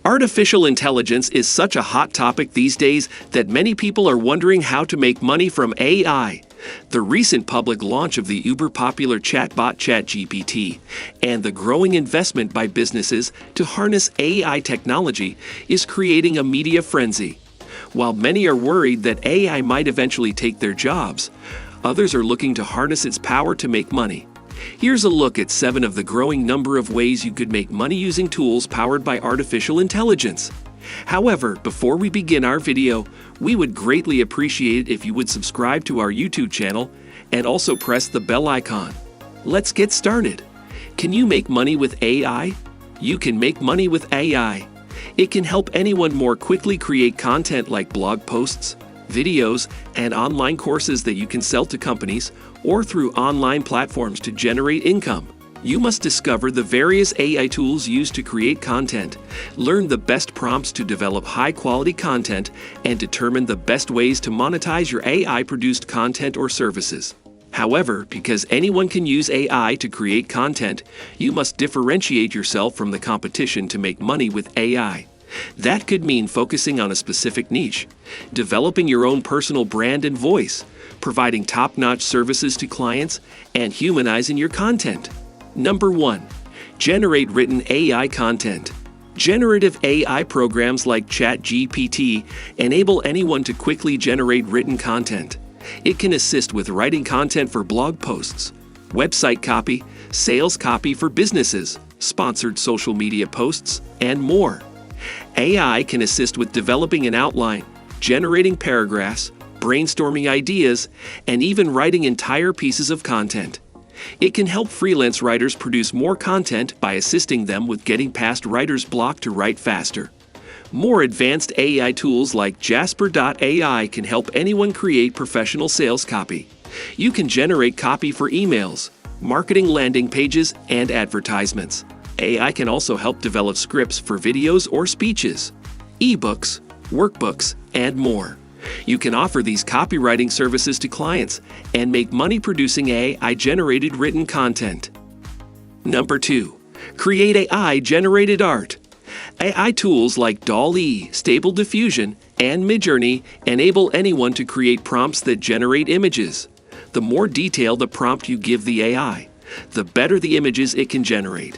Artificial intelligence is such a hot topic these days that many people are wondering how to make money from AI. The recent public launch of the uber-popular chatbot ChatGPT and the growing investment by businesses to harness AI technology is creating a media frenzy. While many are worried that AI might eventually take their jobs, others are looking to harness its power to make money. Here's a look at 7 of the growing number of ways you could make money using tools powered by artificial intelligence. However, before we begin our video, we would greatly appreciate it if you would subscribe to our YouTube channel and also press the bell icon. Let's get started. Can you make money with AI? You can make money with AI. It can help anyone more quickly create content like blog posts, videos, and online courses that you can sell to companies or through online platforms to generate income. You must discover the various AI tools used to create content, learn the best prompts to develop high-quality content, and determine the best ways to monetize your AI-produced content or services. However, because anyone can use AI to create content, you must differentiate yourself from the competition to make money with AI. That could mean focusing on a specific niche, developing your own personal brand and voice, providing top-notch services to clients, and humanizing your content. Number 1. Generate written AI content. Generative AI programs like ChatGPT enable anyone to quickly generate written content. It can assist with writing content for blog posts, website copy, sales copy for businesses, sponsored social media posts, and more. AI can assist with developing an outline, generating paragraphs, brainstorming ideas, and even writing entire pieces of content. It can help freelance writers produce more content by assisting them with getting past writer's block to write faster. More advanced AI tools like Jasper.ai can help anyone create professional sales copy. You can generate copy for emails, marketing landing pages, and advertisements. AI can also help develop scripts for videos or speeches, ebooks, workbooks, and more. You can offer these copywriting services to clients and make money producing AI-generated written content. Number 2. Create AI-generated art. AI tools like DALL-E, Stable Diffusion, and Midjourney enable anyone to create prompts that generate images. The more detailed the prompt you give the AI, the better the images it can generate.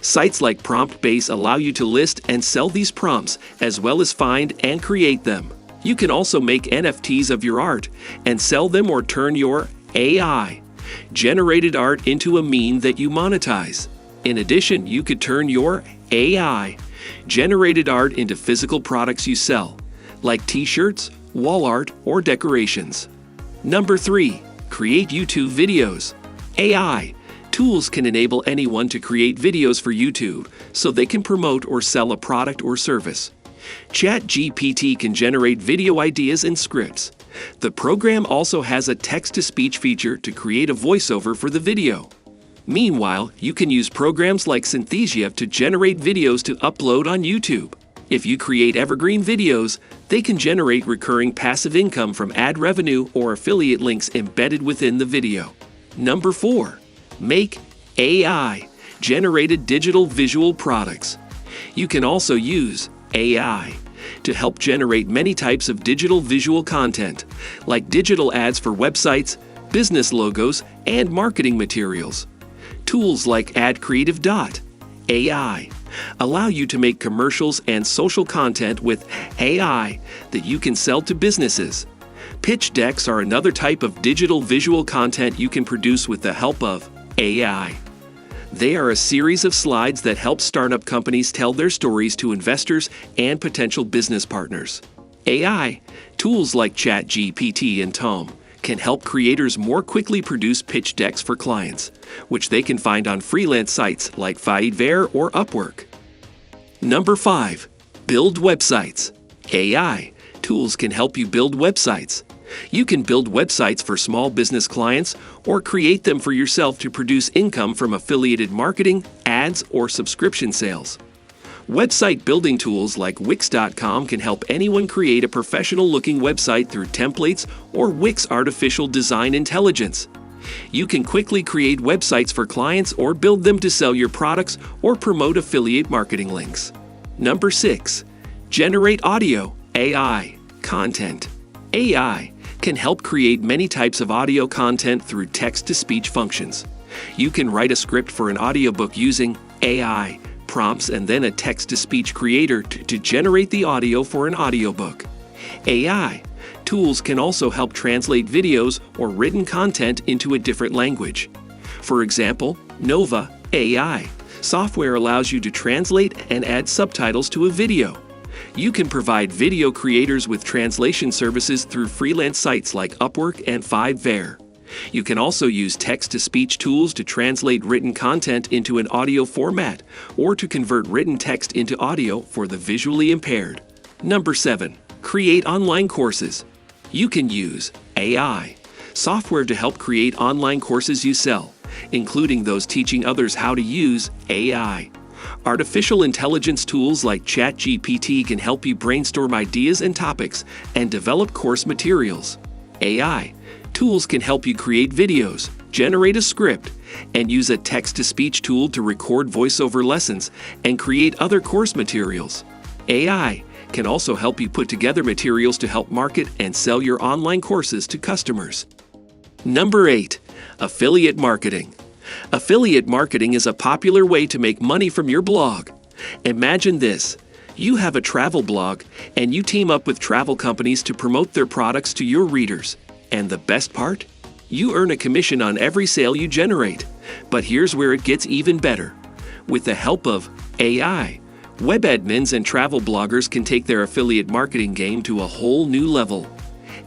Sites like PromptBase allow you to list and sell these prompts as well as find and create them. You can also make NFTs of your art and sell them or turn your AI-generated art into a meme that you monetize. In addition, you could turn your AI-generated art into physical products you sell, like t-shirts, wall art, or decorations. Number 3. Create YouTube videos. AI tools can enable anyone to create videos for YouTube so they can promote or sell a product or service. ChatGPT can generate video ideas and scripts. The program also has a text-to-speech feature to create a voiceover for the video. Meanwhile, you can use programs like enthusiast to generate videos to upload on YouTube. If you create evergreen videos, they can generate recurring passive income from ad revenue or affiliate links embedded within the video. Number 4. Make AI-generated digital visual products. You can also use AI to help generate many types of digital visual content, like digital ads for websites, business logos, and marketing materials. Tools like AdCreative.ai allow you to make commercials and social content with AI that you can sell to businesses. Pitch decks are another type of digital visual content you can produce with the help of AI. They are a series of slides that help startup companies tell their stories to investors and potential business partners. AI tools like ChatGPT and Tom can help creators more quickly produce pitch decks for clients, which they can find on freelance sites like Fiverr or Upwork. Number 5. Build websites. AI tools can help you build websites. You can build websites for small business clients or create them for yourself to produce income from affiliated marketing, ads, or subscription sales. Website building tools like Wix.com can help anyone create a professional-looking website through templates or Wix artificial design intelligence. You can quickly create websites for clients or build them to sell your products or promote affiliate marketing links. Number 6. Generate audio, AI, content. AI can help create many types of audio content through text-to-speech functions. You can write a script for an audiobook using AI, prompts, and then a text-to-speech creator to generate the audio for an audiobook. AI tools can also help translate videos or written content into a different language. For example, Nova AI software allows you to translate and add subtitles to a video. You can provide video creators with translation services through freelance sites like Upwork and Fiverr. You can also use text-to-speech tools to translate written content into an audio format or to convert written text into audio for the visually impaired. Number 7. Create online courses. You can use AI software to help create online courses you sell, including those teaching others how to use AI. Artificial intelligence tools like ChatGPT can help you brainstorm ideas and topics and develop course materials. AI tools can help you create videos, generate a script, and use a text-to-speech tool to record voiceover lessons and create other course materials. AI can also help you put together materials to help market and sell your online courses to customers. Number 8. Affiliate marketing. Affiliate marketing is a popular way to make money from your blog. Imagine this. You have a travel blog and you team up with travel companies to promote their products to your readers. And the best part? You earn a commission on every sale you generate. But here's where it gets even better. With the help of AI, web admins and travel bloggers can take their affiliate marketing game to a whole new level.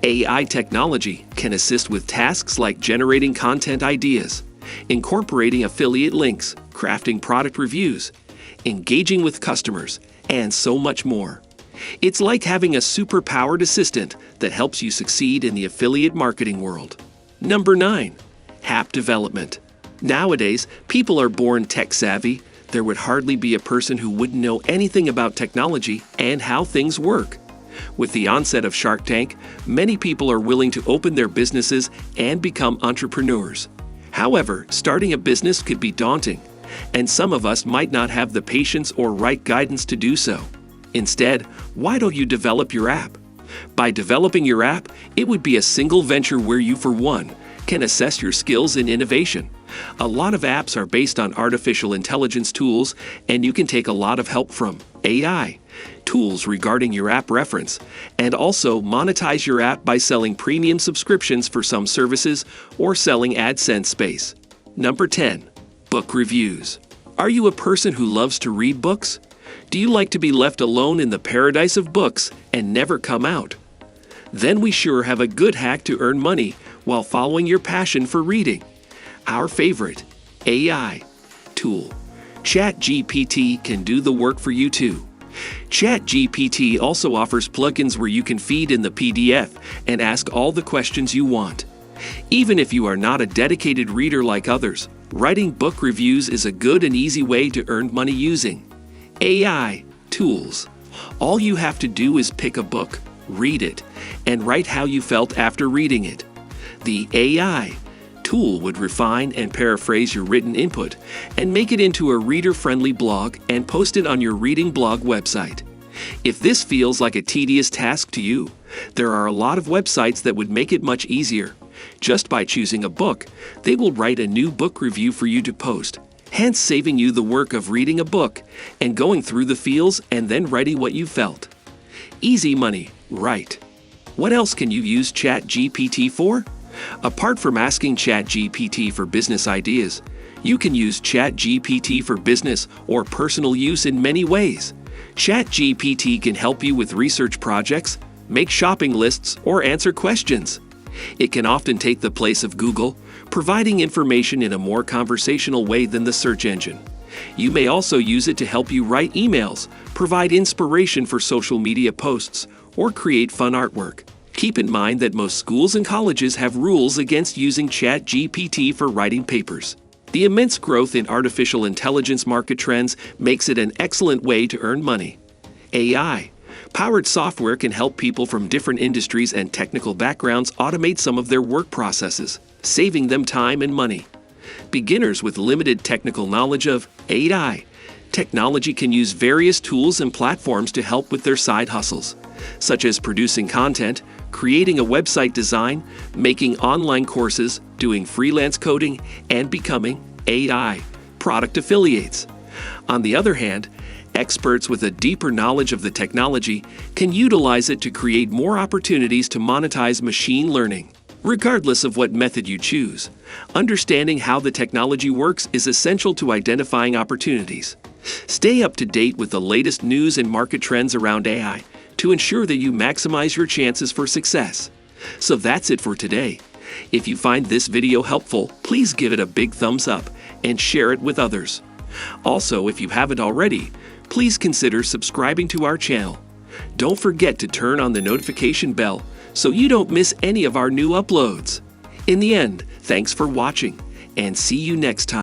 AI technology can assist with tasks like generating content ideas, incorporating affiliate links, crafting product reviews, engaging with customers, and so much more. It's like having a superpowered assistant that helps you succeed in the affiliate marketing world. Number 9. App development. Nowadays, people are born tech-savvy. There would hardly be a person who wouldn't know anything about technology and how things work. With the onset of Shark Tank, many people are willing to open their businesses and become entrepreneurs. However, starting a business could be daunting, and some of us might not have the patience or right guidance to do so. Instead, why don't you develop your app? By developing your app, it would be a single venture where you, for one, can assess your skills in innovation. A lot of apps are based on artificial intelligence tools, and you can take a lot of help from AI tools regarding your app reference, and also monetize your app by selling premium subscriptions for some services or selling AdSense space. Number 10. Book reviews. Are you a person who loves to read books? Do you like to be left alone in the paradise of books and never come out? Then we sure have a good hack to earn money while following your passion for reading. Our favorite AI tool, ChatGPT, can do the work for you too. ChatGPT also offers plugins where you can feed in the PDF and ask all the questions you want. Even if you are not a dedicated reader like others, writing book reviews is a good and easy way to earn money using AI tools. All you have to do is pick a book, read it, and write how you felt after reading it. The AI tool would refine and paraphrase your written input and make it into a reader-friendly blog and post it on your reading blog website. If this feels like a tedious task to you, there are a lot of websites that would make it much easier. Just by choosing a book, they will write a new book review for you to post, hence saving you the work of reading a book and going through the feels and then writing what you felt. Easy money, right? What else can you use ChatGPT for? Apart from asking ChatGPT for business ideas, you can use ChatGPT for business or personal use in many ways. ChatGPT can help you with research projects, make shopping lists, or answer questions. It can often take the place of Google, providing information in a more conversational way than the search engine. You may also use it to help you write emails, provide inspiration for social media posts, or create fun artwork. Keep in mind that most schools and colleges have rules against using ChatGPT for writing papers. The immense growth in artificial intelligence market trends makes it an excellent way to earn money. AI-powered software can help people from different industries and technical backgrounds automate some of their work processes, saving them time and money. Beginners with limited technical knowledge of AI Technology can use various tools and platforms to help with their side hustles, such as producing content, creating a website design, making online courses, doing freelance coding, and becoming AI product affiliates. On the other hand, experts with a deeper knowledge of the technology can utilize it to create more opportunities to monetize machine learning. Regardless of what method you choose, understanding how the technology works is essential to identifying opportunities. Stay up to date with the latest news and market trends around AI to ensure that you maximize your chances for success. So that's it for today. If you find this video helpful, please give it a big thumbs up and share it with others. Also, if you haven't already, please consider subscribing to our channel. Don't forget to turn on the notification bell so you don't miss any of our new uploads. In the end, thanks for watching, and see you next time.